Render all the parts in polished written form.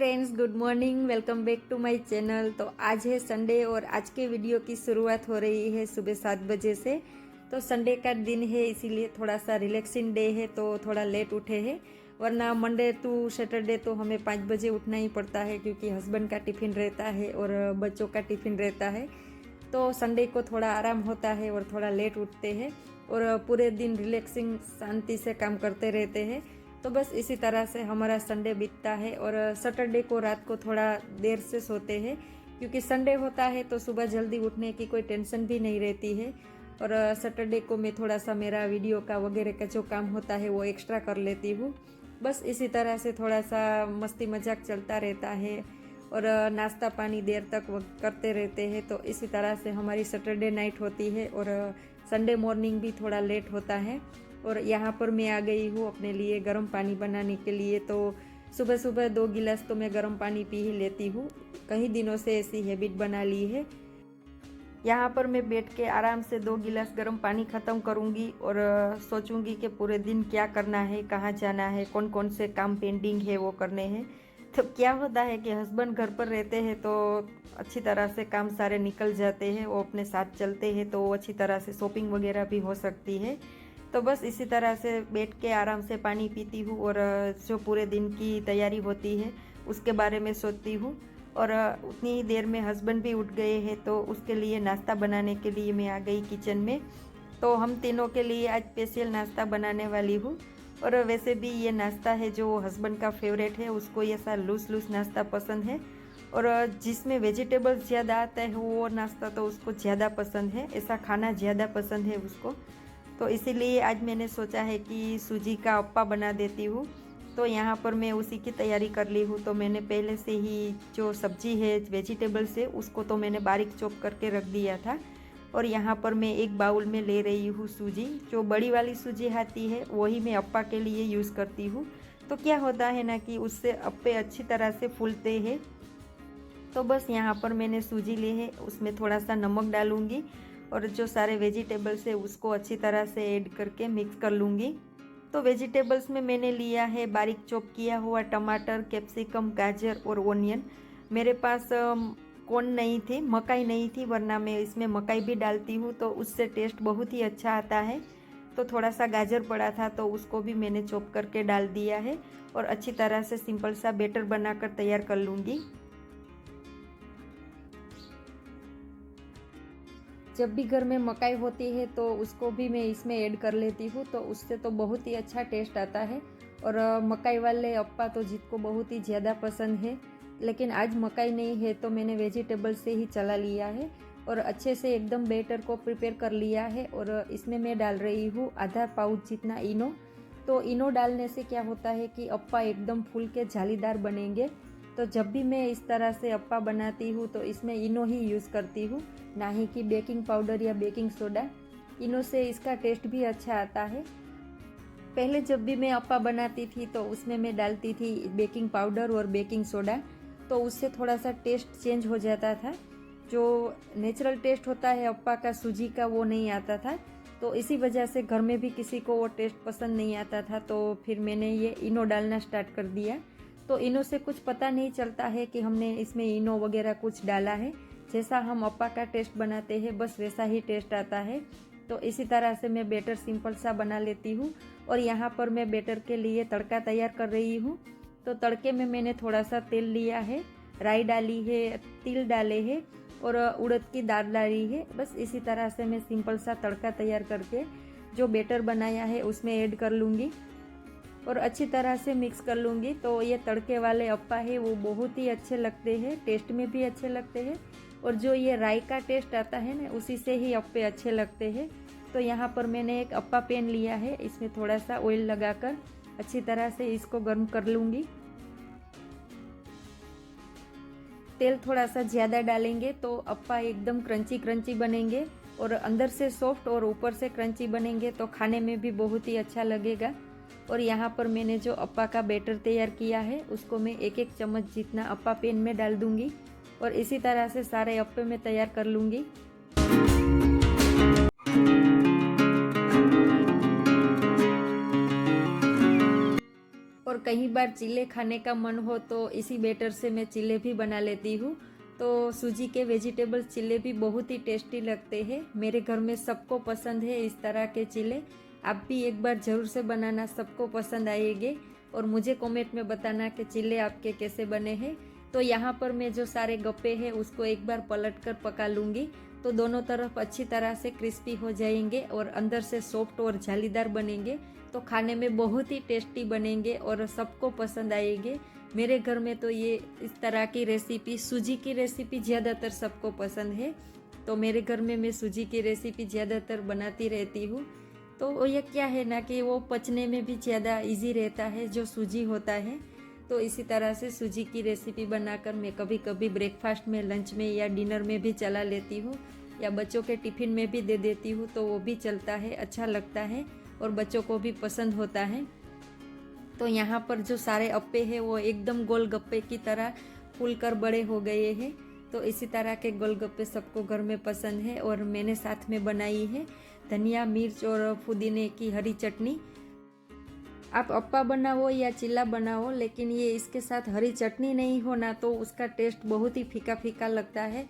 Friends, good morning. Welcome back to my channel. तो आज है संडे और आज के वीडियो की शुरुआत हो रही है सुबह 7 बजे से। तो संडे का दिन है इसीलिए थोड़ा सा रिलैक्सिंग डे है, तो थोड़ा लेट उठे हैं। वरना मंडे टू सैटरडे तो हमें 5 बजे उठना ही पड़ता है क्योंकि हस्बैंड का टिफ़िन रहता है और बच्चों का टिफ़िन रहता है। तो संडे को थोड़ा आराम होता है और थोड़ा लेट उठते हैं और पूरे दिन रिलैक्सिंग शांति से काम करते रहते हैं। तो बस इसी तरह से हमारा संडे बीतता है और सैटरडे को रात को थोड़ा देर से सोते हैं क्योंकि संडे होता है तो सुबह जल्दी उठने की कोई टेंशन भी नहीं रहती है। और सैटरडे को मैं थोड़ा सा मेरा वीडियो का वगैरह का जो काम होता है वो एक्स्ट्रा कर लेती हूँ। बस इसी तरह से थोड़ा सा मस्ती मजाक चलता रहता है और नाश्ता पानी देर तक करते रहते हैं। तो इसी तरह से हमारी सैटरडे नाइट होती है और संडे मॉर्निंग भी थोड़ा लेट होता है। और यहाँ पर मैं आ गई हूँ अपने लिए गर्म पानी बनाने के लिए। तो सुबह सुबह 2 गिलास तो मैं गर्म पानी पी ही लेती हूँ, कई दिनों से ऐसी हैबिट बना ली है। यहाँ पर मैं बैठ के आराम से 2 गिलास गर्म पानी ख़त्म करूँगी और सोचूंगी कि पूरे दिन क्या करना है, कहाँ जाना है, कौन कौन से काम पेंडिंग है वो करने हैं। तो क्या होता है कि हस्बैंड घर पर रहते हैं तो अच्छी तरह से काम सारे निकल जाते हैं, वो अपने साथ चलते हैं तो अच्छी तरह से शॉपिंग वगैरह भी हो सकती है। तो बस इसी तरह से बैठ के आराम से पानी पीती हूँ और जो पूरे दिन की तैयारी होती है उसके बारे में सोचती हूँ। और उतनी ही देर में हस्बैंड भी उठ गए हैं तो उसके लिए नाश्ता बनाने के लिए मैं आ गई किचन में। तो हम तीनों के लिए आज स्पेशल नाश्ता बनाने वाली हूँ। और वैसे भी ये नाश्ता है जो हस्बैंड का फेवरेट है, उसको ये सा लूज लूज नाश्ता पसंद है और जिसमें वेजिटेबल्स ज़्यादा आता है वो नाश्ता तो उसको ज़्यादा पसंद है, ऐसा खाना ज़्यादा पसंद है उसको। तो इसीलिए आज मैंने सोचा है कि सूजी का अप्पा बना देती हूँ। तो यहाँ पर मैं उसी की तैयारी कर ली हूँ। तो मैंने पहले से ही जो सब्जी है वेजिटेबल्स है उसको तो मैंने बारीक चॉप करके रख दिया था। और यहाँ पर मैं एक बाउल में ले रही हूँ सूजी, जो बड़ी वाली सूजी आती है वही मैं अप्पा के लिए यूज़ करती हूँ। तो क्या होता है ना कि उससे अप्पे अच्छी तरह से फूलते हैं। तो बस यहाँ पर मैंने सूजी ली है, उसमें थोड़ा सा नमक डालूँगी और जो सारे वेजिटेबल्स है उसको अच्छी तरह से ऐड करके मिक्स कर लूँगी। तो वेजिटेबल्स में मैंने लिया है बारीक चॉप किया हुआ टमाटर, कैप्सिकम, गाजर और ओनियन। मेरे पास कॉर्न नहीं थी, मकाई नहीं थी, वरना मैं इसमें मकाई भी डालती हूँ तो उससे टेस्ट बहुत ही अच्छा आता है। तो थोड़ा सा गाजर पड़ा था तो उसको भी मैंने चॉप करके डाल दिया है और अच्छी तरह से सिंपल सा बैटर बनाकर तैयार कर लूँगी। जब भी घर में मकाई होती है तो उसको भी मैं इसमें ऐड कर लेती हूँ, तो उससे तो बहुत ही अच्छा टेस्ट आता है। और मकाई वाले अप्पा तो जीत को बहुत ही ज़्यादा पसंद है, लेकिन आज मकाई नहीं है तो मैंने वेजिटेबल से ही चला लिया है और अच्छे से एकदम बैटर को प्रिपेयर कर लिया है। और इसमें मैं डाल रही हूँ आधा पाउच जितना इनो। तो इनो डालने से क्या होता है कि अप्पा एकदम फूल के जालीदार बनेंगे। तो जब भी मैं इस तरह से अप्पा बनाती हूँ तो इसमें इनो ही यूज़ करती हूँ, ना ही कि बेकिंग पाउडर या बेकिंग सोडा। इनो से इसका टेस्ट भी अच्छा आता है। पहले जब भी मैं अप्पा बनाती थी तो उसमें मैं डालती थी बेकिंग पाउडर और बेकिंग सोडा, तो उससे थोड़ा सा टेस्ट चेंज हो जाता था। जो नेचुरल टेस्ट होता है अप्पा का, सूजी का, वो नहीं आता था। तो इसी वजह से घर में भी किसी को वो टेस्ट पसंद नहीं आता था, तो फिर मैंने ये इनो डालना स्टार्ट कर दिया। तो इनो से कुछ पता नहीं चलता है कि हमने इसमें इनो वगैरह कुछ डाला है, जैसा हम अप्पा का टेस्ट बनाते हैं बस वैसा ही टेस्ट आता है। तो इसी तरह से मैं बैटर सिंपल सा बना लेती हूँ। और यहाँ पर मैं बैटर के लिए तड़का तैयार कर रही हूँ। तो तड़के में मैंने थोड़ा सा तेल लिया है, राई डाली है, तिल डाले हैं और उड़द की दाल डाली है। बस इसी तरह से मैं सिंपल सा तड़का तैयार करके जो बैटर बनाया है उसमें ऐड कर लूँगी और अच्छी तरह से मिक्स कर लूँगी। तो ये तड़के वाले अप्पा है वो बहुत ही अच्छे लगते हैं, टेस्ट में भी अच्छे लगते हैं और जो ये राई का टेस्ट आता है ना उसी से ही अप्पे अच्छे लगते हैं। तो यहाँ पर मैंने एक अप्पा पैन लिया है, इसमें थोड़ा सा ऑयल लगाकर अच्छी तरह से इसको गर्म कर लूँगी। तेल थोड़ा सा ज़्यादा डालेंगे तो अप्पा एकदम क्रंची क्रंची बनेंगे और अंदर से सॉफ्ट और ऊपर से क्रंची बनेंगे, तो खाने में भी बहुत ही अच्छा लगेगा। और यहाँ पर मैंने जो अप्पा का बैटर तैयार किया है उसको मैं एक एक चम्मच जितना अप्पा पैन में डाल दूँगी और इसी तरह से सारे अप्पे में तैयार कर लूँगी। और कई बार चीले खाने का मन हो तो इसी बैटर से मैं चीले भी बना लेती हूँ। तो सूजी के वेजिटेबल चीले भी बहुत ही टेस्टी लगते हैं। मेरे घर में सबको पसंद है इस तरह के चीले। आप भी एक बार ज़रूर से बनाना, सबको पसंद आएंगे। और मुझे कमेंट में बताना कि चीले आपके कैसे बने हैं। तो यहाँ पर मैं जो सारे गप्पे हैं उसको एक बार पलट कर पका लूँगी, तो दोनों तरफ अच्छी तरह से क्रिस्पी हो जाएंगे और अंदर से सॉफ्ट और जालीदार बनेंगे। तो खाने में बहुत ही टेस्टी बनेंगे और सबको पसंद आएंगे। मेरे घर में तो ये इस तरह की रेसिपी, सूजी की रेसिपी ज़्यादातर सबको पसंद है। तो मेरे घर में मैं सूजी की रेसिपी ज़्यादातर बनाती रहती हूँ। तो ये क्या है ना कि वो पचने में भी ज़्यादा इजी रहता है जो सूजी होता है। तो इसी तरह से सूजी की रेसिपी बनाकर मैं कभी कभी ब्रेकफास्ट में, लंच में या डिनर में भी चला लेती हूँ, या बच्चों के टिफ़िन में भी दे देती हूँ। तो वो भी चलता है, अच्छा लगता है और बच्चों को भी पसंद होता है। तो यहाँ पर जो सारे अप्पे हैं वो एकदम गोलगप्पे की तरह फूलकर बड़े हो गए हैं। तो इसी तरह के गोलगप्पे सबको घर में पसंद है। और मैंने साथ में बनाई है धनिया, मिर्च और पुदीने की हरी चटनी। आप अप्पा बनाओ या चिल्ला बनाओ, लेकिन ये इसके साथ हरी चटनी नहीं होना तो उसका टेस्ट बहुत ही फीका फीका लगता है।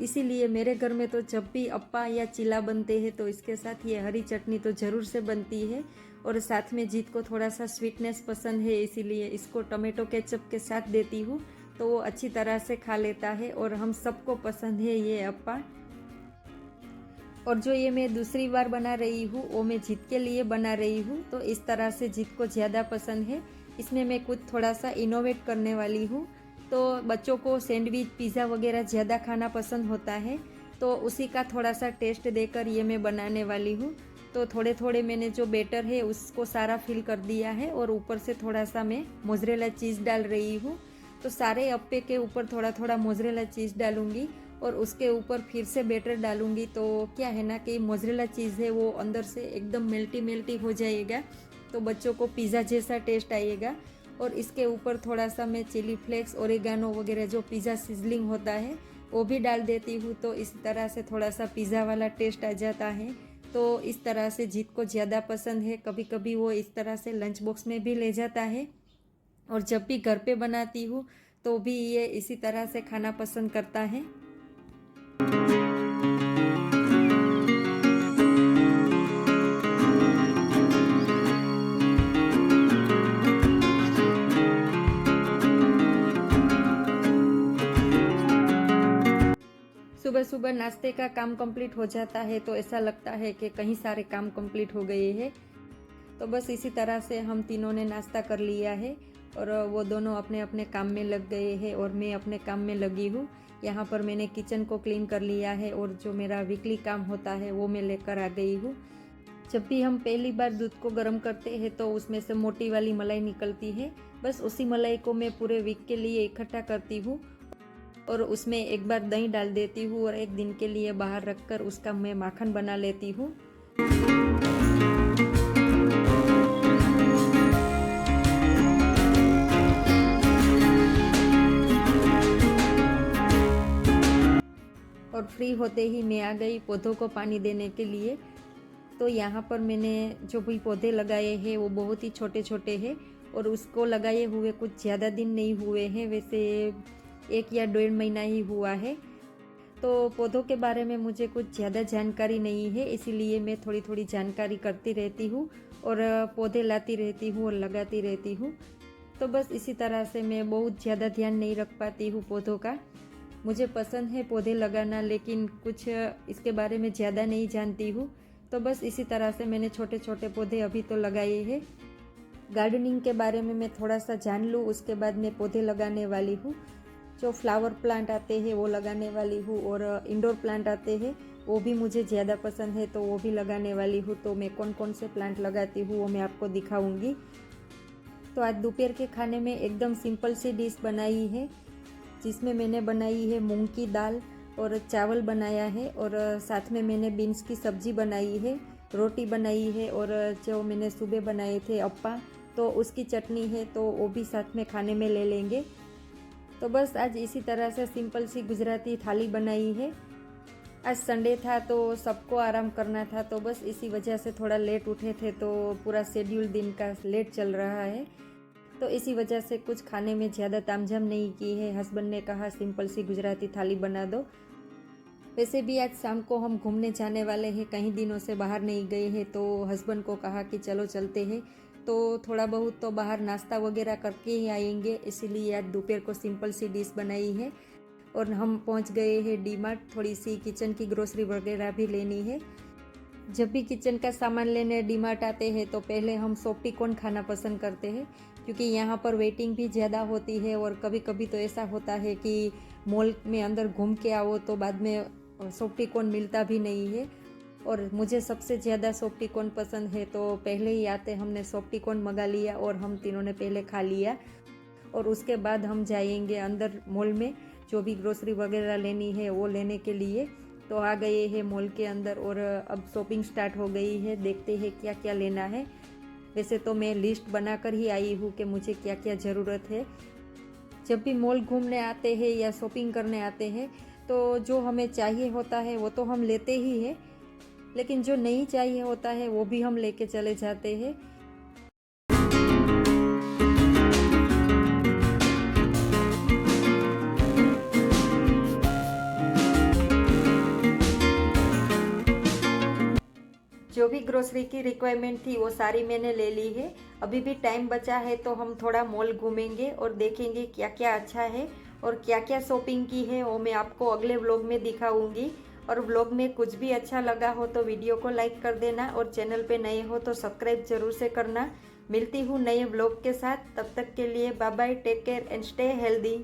इसीलिए मेरे घर में तो जब भी अप्पा या चिल्ला बनते हैं तो इसके साथ ये हरी चटनी तो ज़रूर से बनती है। और साथ में जीत को थोड़ा सा स्वीटनेस पसंद है, इसीलिए इसको टमाटो केचप के साथ देती हूँ, तो वो अच्छी तरह से खा लेता है और हम सबको पसंद है ये अप्पा। और जो ये मैं दूसरी बार बना रही हूँ वो मैं जीत के लिए बना रही हूँ, तो इस तरह से जीत को ज़्यादा पसंद है। इसमें मैं कुछ थोड़ा सा इनोवेट करने वाली हूँ। तो बच्चों को सैंडविच, पिज़्ज़ा वगैरह ज़्यादा खाना पसंद होता है, तो उसी का थोड़ा सा टेस्ट देकर ये मैं बनाने वाली हूँ। तो थोड़े थोड़े मैंने जो बैटर है उसको सारा फिल कर दिया है और ऊपर से थोड़ा सा मैं मोज़रेला चीज़ डाल रही हूँ। तो सारे अप्पे के ऊपर थोड़ा थोड़ा मोज़रेला चीज़ डालूँगी और उसके ऊपर फिर से बैटर डालूँगी। तो क्या है ना कि मोज़रेला चीज़ है वो अंदर से एकदम मेल्टी मेल्टी हो जाएगा, तो बच्चों को पिज़्ज़ा जैसा टेस्ट आएगा। और इसके ऊपर थोड़ा सा मैं चिली फ्लेक्स, ओरिगानो वगैरह जो पिज़्ज़ा सिजलिंग होता है वो भी डाल देती हूँ। तो इस तरह से थोड़ा सा पिज़्ज़ा वाला टेस्ट आ जाता है। तो इस तरह से जीत को ज़्यादा पसंद है। कभी कभी वो इस तरह से लंच बॉक्स में भी ले जाता है। और जब भी घर पे बनाती हूँ तो भी ये इसी तरह से खाना पसंद करता है। सुबह सुबह नाश्ते का काम कंप्लीट हो जाता है तो ऐसा लगता है कि कहीं सारे काम कंप्लीट हो गए हैं। तो बस इसी तरह से हम तीनों ने नाश्ता कर लिया है और वो दोनों अपने अपने काम में लग गए हैं और मैं अपने काम में लगी हूँ। यहाँ पर मैंने किचन को क्लीन कर लिया है और जो मेरा वीकली काम होता है वो मैं लेकर आ गई हूँ। जब भी हम पहली बार दूध को गर्म करते हैं तो उसमें से मोटी वाली मलाई निकलती है। बस उसी मलाई को मैं पूरे वीक के लिए इकट्ठा करती हूँ और उसमें एक बार दही डाल देती हूँ और एक दिन के लिए बाहर रखकर उसका मैं माखन बना लेती हूँ। और फ्री होते ही मैं आ गई पौधों को पानी देने के लिए। तो यहाँ पर मैंने जो भी पौधे लगाए हैं वो बहुत ही छोटे छोटे हैं और उसको लगाए हुए कुछ ज़्यादा दिन नहीं हुए हैं, वैसे 1 या 1.5 महीना ही हुआ है। तो पौधों के बारे में मुझे कुछ ज़्यादा जानकारी नहीं है, इसीलिए मैं थोड़ी थोड़ी जानकारी करती रहती हूँ और पौधे लाती रहती हूँ और लगाती रहती हूँ। तो बस इसी तरह से मैं बहुत ज़्यादा ध्यान नहीं रख पाती हूँ पौधों का। मुझे पसंद है पौधे लगाना, लेकिन कुछ इसके बारे में ज़्यादा नहीं जानती हूँ। तो बस इसी तरह से मैंने छोटे छोटे पौधे अभी तो लगाए हैं। गार्डनिंग के बारे में मैं थोड़ा सा जान लूँ उसके बाद मैं पौधे लगाने वाली हूँ। जो फ्लावर प्लांट आते हैं वो लगाने वाली हूँ और इंडोर प्लांट आते हैं वो भी मुझे ज़्यादा पसंद है, तो वो भी लगाने वाली हूँ। तो मैं कौन कौन से प्लांट लगाती हूँ वो मैं आपको दिखाऊंगी। तो आज दोपहर के खाने में एकदम सिंपल सी डिश बनाई है, जिसमें मैंने बनाई है मूंग की दाल और चावल बनाया है और साथ में मैंने बीन्स की सब्ज़ी बनाई है, रोटी बनाई है और जो मैंने सुबह बनाए थे अप्पा तो उसकी चटनी है, तो वो भी साथ में खाने में ले लेंगे। तो बस आज इसी तरह से सिंपल सी गुजराती थाली बनाई है। आज संडे था तो सबको आराम करना था, तो बस इसी वजह से थोड़ा लेट उठे थे, तो पूरा शेड्यूल दिन का लेट चल रहा है। तो इसी वजह से कुछ खाने में ज़्यादा तामझाम नहीं की है। हस्बैंड ने कहा सिंपल सी गुजराती थाली बना दो। वैसे भी आज शाम को हम घूमने जाने वाले हैं, कई दिनों से बाहर नहीं गए हैं, तो हस्बैंड को कहा कि चलो चलते हैं। तो थोड़ा बहुत तो बाहर नाश्ता वगैरह करके ही आएंगे, इसीलिए आज दोपहर को सिंपल सी डिश बनाई है। और हम पहुंच गए हैं डी मार्ट, थोड़ी सी किचन की ग्रोसरी वगैरह भी लेनी है। जब भी किचन का सामान लेने डी मार्ट आते हैं तो पहले हम सॉफ्टी कॉर्न खाना पसंद करते हैं, क्योंकि यहाँ पर वेटिंग भी ज़्यादा होती है। और कभी कभी तो ऐसा होता है कि मॉल में अंदर घूम के आओ तो बाद में सॉफ्टी कॉर्न मिलता भी नहीं है। और मुझे सबसे ज़्यादा सॉफ्टी कॉर्न पसंद है, तो पहले ही आते हमने सॉफ्टी कॉर्न मंगा लिया और हम तीनों ने पहले खा लिया। और उसके बाद हम जाएंगे अंदर मॉल में, जो भी ग्रोसरी वगैरह लेनी है वो लेने के लिए। तो आ गए हैं मॉल के अंदर और अब शॉपिंग स्टार्ट हो गई है। देखते हैं क्या क्या लेना है। वैसे तो मैं लिस्ट बनाकर ही आई हूँ कि मुझे क्या क्या ज़रूरत है। जब भी मॉल घूमने आते हैं या शॉपिंग करने आते हैं तो जो हमें चाहिए होता है वो तो हम लेते ही हैं, लेकिन जो नहीं चाहिए होता है वो भी हम लेके चले जाते हैं। जो भी ग्रोसरी की रिक्वायरमेंट थी वो सारी मैंने ले ली है। अभी भी टाइम बचा है तो हम थोड़ा मॉल घूमेंगे और देखेंगे क्या क्या अच्छा है और क्या क्या शॉपिंग की है, वो मैं आपको अगले व्लॉग में दिखाऊंगी। और व्लॉग में कुछ भी अच्छा लगा हो तो वीडियो को लाइक कर देना और चैनल पे नए हो तो सब्सक्राइब जरूर से करना। मिलती हूँ नए व्लॉग के साथ, तब तक के लिए bye bye, take care and stay healthy.